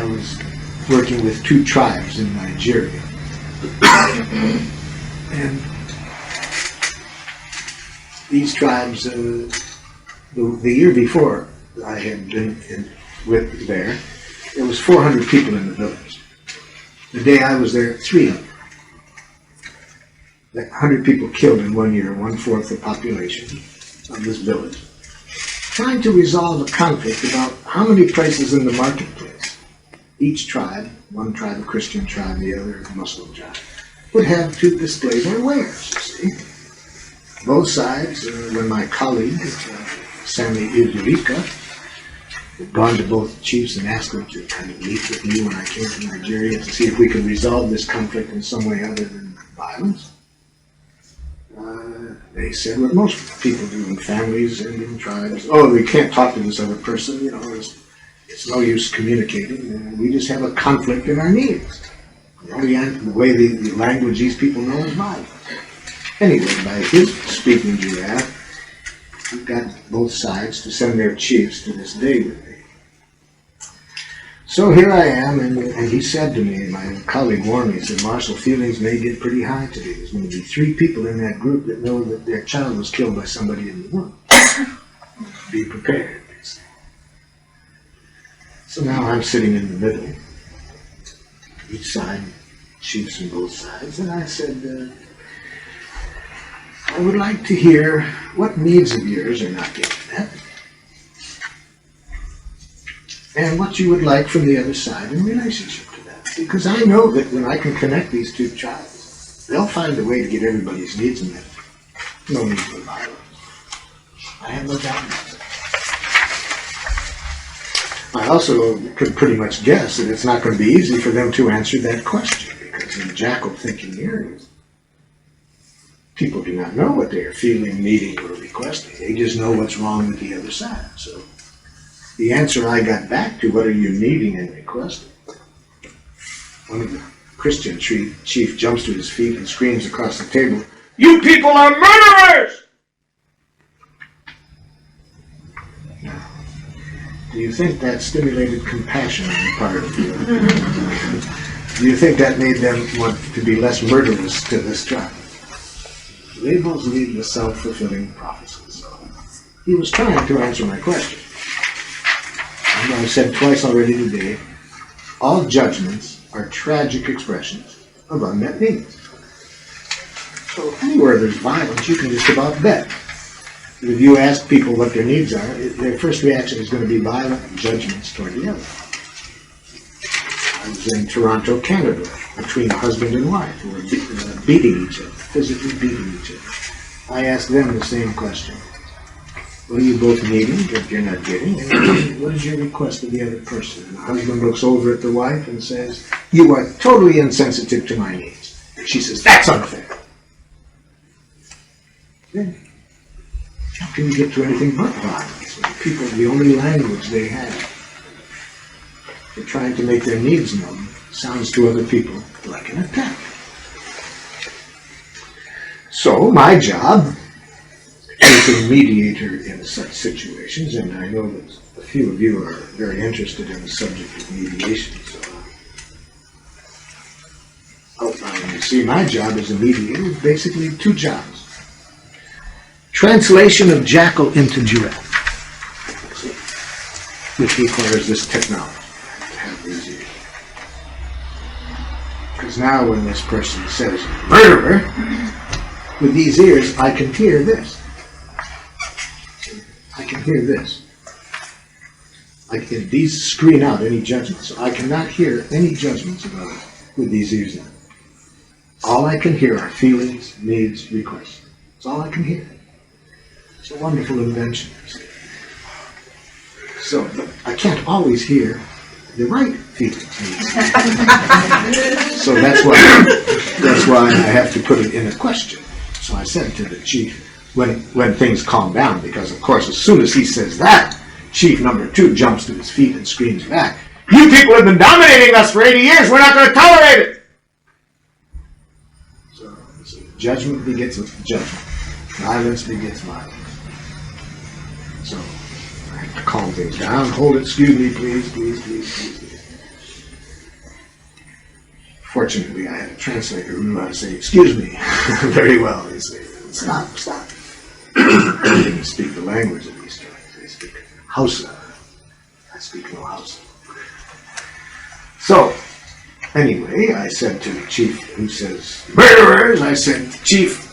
I was working with 2 tribes in Nigeria. And these tribes, the year before I had been with there was 400 people in the village. The day I was there, 300. 100 people killed in 1 year, 1/4 the population of this village. Trying to resolve a conflict about how many places in the marketplace each tribe, one tribe a Christian tribe, the other a Muslim tribe, would have to display their wares, you see. Both sides, when my colleague, Sammy Idrika, had gone to both chiefs and asked them to kind of meet with me when I came to Nigeria to see if we could resolve this conflict in some way other than violence. They said what most people do in families and in tribes. Oh, we can't talk to this other person, you know, it's no use communicating. We just have a conflict in our needs. The way the language these people know is violence. Anyway, by his speaking giraffe, he got both sides to send their chiefs to this day with me. So here I am, and he said to me, my colleague warned me, he said, Marshal, feelings may get pretty high today. There's going to be 3 people in that group that know that their child was killed by somebody in the room. Be prepared. So now I'm sitting in the middle, each side, chiefs on both sides, and I said, I would like to hear what needs of yours are not getting met, and what you would like from the other side in relationship to that. Because I know that when I can connect these 2 tribes, they'll find a way to get everybody's needs met. No need for violence. I have no doubt about that. I also could pretty much guess that it's not going to be easy for them to answer that question, because in Jackal thinking areas, people do not know what they are feeling, needing, or requesting. They just know what's wrong with the other side. So the answer I got back to what are you needing and requesting, one of the Christian chief jumps to his feet and screams across the table, "You people are murderers!" Now, do you think that stimulated compassion on the part of you? Do you think that made them want to be less murderous to this tribe? Labels lead to self-fulfilling prophecies. So he was trying to answer my question. And I've said twice already today, all judgments are tragic expressions of unmet needs. So anywhere there's violence, you can just about bet. If you ask people what their needs are, their first reaction is going to be violent judgments toward the other. I was in Toronto, Canada, between a husband and wife who were beating each other, physically beating each other. I asked them the same question. What are you both needing that you're not getting? And what is your request of the other person? And the husband looks over at the wife and says, "You are totally insensitive to my needs." And she says, "That's unfair." Then, how can you get to anything but violence when people, the only language they have for trying to make their needs known sounds to other people like an attack? So my job as a mediator in such situations, and I know that a few of you are very interested in the subject of mediation, so outlining, you see, my job as a mediator is basically 2 jobs. Translation of Jackal into giraffe, which requires this technology to have these ears. Because now when this person says "murderer," with these ears I can hear this. I can hear this. These screen out any judgments. So I cannot hear any judgments about it with these ears on. All I can hear are feelings, needs, requests. That's all I can hear. It's a wonderful invention. So I can't always hear the right feelings. So that's why I have to put it in a question. So I said to the chief, when things calm down, because of course as soon as he says that, chief number 2 jumps to his feet and screams back, "You people have been dominating us for 80 years, we're not going to tolerate it!" So judgment begets judgment. Violence begets violence. So I have to calm things down. Hold it, excuse me, please. Fortunately, I had a translator who knew how to say, excuse me, very well. He'd say, stop, stop. I didn't speak the language of these tribes. They speak Hausa. I speak no Hausa. So, anyway, I said to the chief who says, murderers, I said, Chief,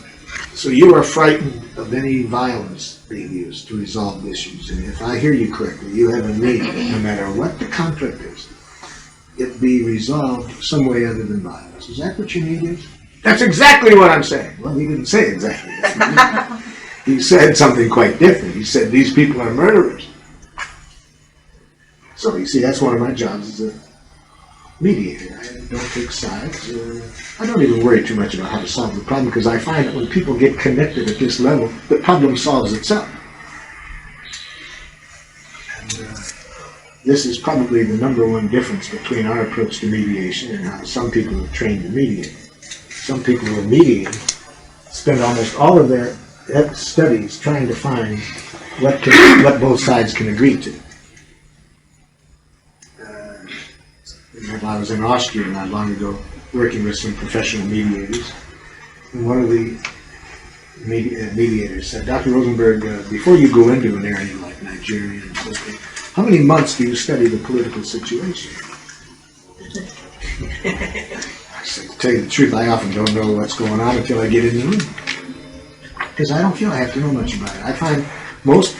so you are frightened of any violence being used to resolve issues. And if I hear you correctly, you have a need, no matter what the conflict is, it be resolved some way other than violence. Is that what your need is? That's exactly what I'm saying. Well, he didn't say exactly that. He said something quite different. He said, these people are murderers. So, you see, that's one of my jobs as a mediator. I don't take sides. I don't even worry too much about how to solve the problem, because I find that when people get connected at this level, the problem solves itself. And this is probably the #1 difference between our approach to mediation and how some people are trained to mediate. Some people who are mediating spend almost all of their studies trying to find what both sides can agree to. I was in Austria not long ago working with some professional mediators, and one of the mediators said, Dr. Rosenberg, before you go into an area like Nigeria and so forth, how many months do you study the political situation? I said, to tell you the truth, I often don't know what's going on until I get in the room, because I don't feel I have to know much about it. I find most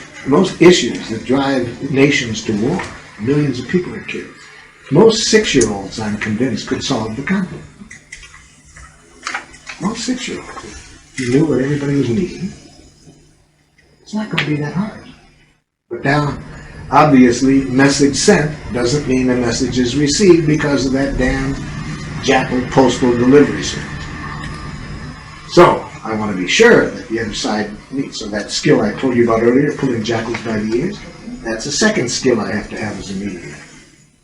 issues that drive nations to war, millions of people are killed. Most 6-year-olds, I'm convinced, could solve the conflict. Most 6-year-olds. If you knew what everybody was needing, it's not going to be that hard. But now, obviously, message sent doesn't mean a message is received because of that damn Jackal postal delivery service. So, I want to be sure that the other side meets. So that skill I told you about earlier, pulling jackals by the ears, that's a second skill I have to have as a mediator.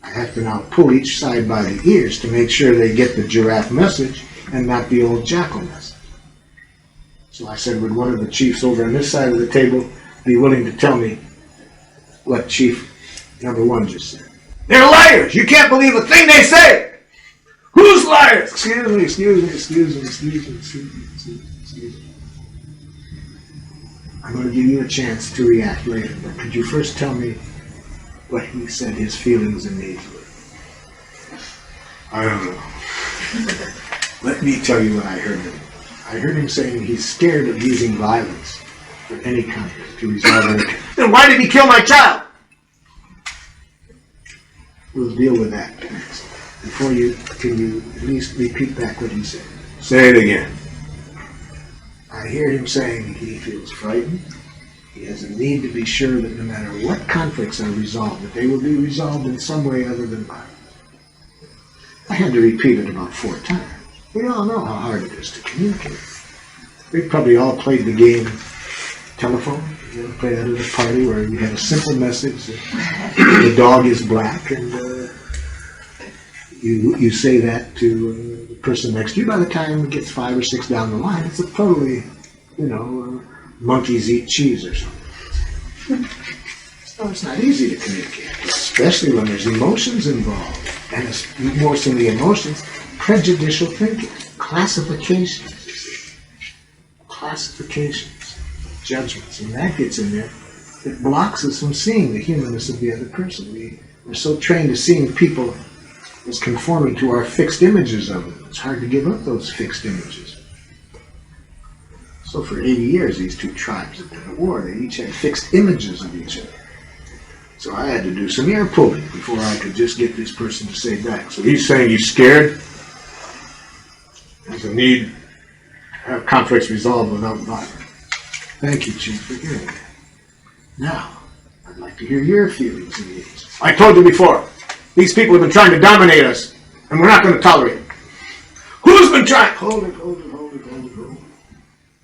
I have to now pull each side by the ears to make sure they get the giraffe message and not the old jackal message. So I said, would one of the chiefs over on this side of the table be willing to tell me what chief #1 just said? They're liars! You can't believe a thing they say! Who's liars? Excuse me. I'm going to give you a chance to react later, but could you first tell me what he said his feelings and needs were? I don't know. Let me tell you what I heard him. I heard him saying he's scared of using violence for any conflict to resolve anything. Then why did he kill my child? We'll deal with that next. Before you, can you at least repeat back what he said? Say it again. I hear him saying he feels frightened. He has a need to be sure that no matter what conflicts are resolved, that they will be resolved in some way other than violence. I had to repeat it about 4 times. We all know how hard it is to communicate. We've probably all played the game telephone. You ever play that at a party where you had a simple message that the dog is black, and you say that to the person next to you. By the time it gets 5 or 6 down the line, it's a totally, monkeys eat cheese or something. So it's not easy to communicate, especially when there's emotions involved, and it's more than the emotions, prejudicial thinking, classifications, you see. Classifications, judgments, and that gets in there. It blocks us from seeing the humanness of the other person. We're so trained to seeing people as conforming to our fixed images of them. It's hard to give up those fixed images. So for 80 years, these two tribes have been at war. They each had fixed images of each other. So I had to do some ear pulling before I could just get this person to say back. So he's saying he's scared. There's a need to have conflicts resolved without violence. Thank you, Chief, for hearing that. Now, I'd like to hear your feelings and needs. I told you before, these people have been trying to dominate us, and we're not going to tolerate it. Who's been trying? Hold it.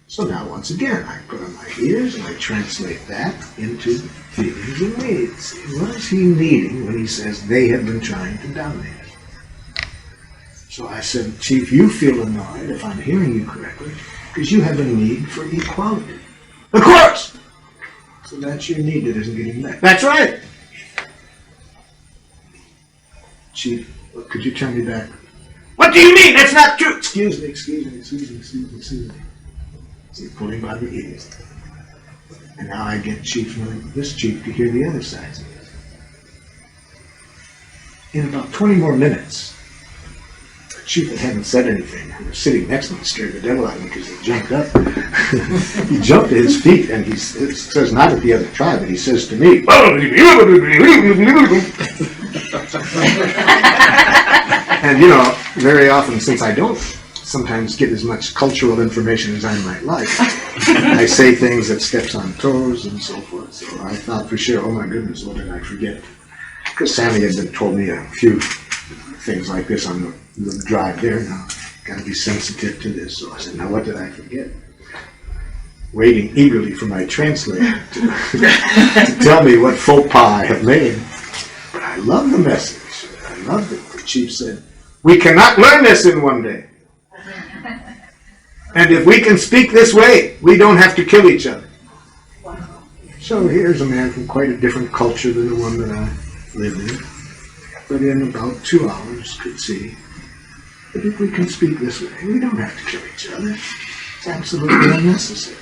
So now, once again, I put on my ears and I translate that into feelings and needs. What is he needing when he says they have been trying to dominate us? So I said, Chief, you feel annoyed, if I'm hearing you correctly, because you have a need for equality. Of course! So that's your need that isn't getting met. That's right! Chief, could you tell me back What do you mean? That's not true. Excuse me. So he pulled him by the ears. And now I get this chief to hear the other side. In about 20 more minutes, the chief that hadn't said anything, who was sitting next to me, scared the devil out of him because he jumped up. He jumped to his feet and he says, not at the other tribe, but he says to me, and very often, since I don't sometimes get as much cultural information as I might like, I say things that steps on toes and so forth. So I thought for sure, oh my goodness, what did I forget? Because Sammy had told me a few things like this on the drive there. Now, got to be sensitive to this. So I said, now what did I forget? Waiting eagerly for my translator to tell me what faux pas I have made. But I love the message. I loved it. The chief said, we cannot learn this in one day. And if we can speak this way, we don't have to kill each other. So here's a man from quite a different culture than the one that I live in. But in about 2 hours could see that if we can speak this way, we don't have to kill each other. It's absolutely unnecessary.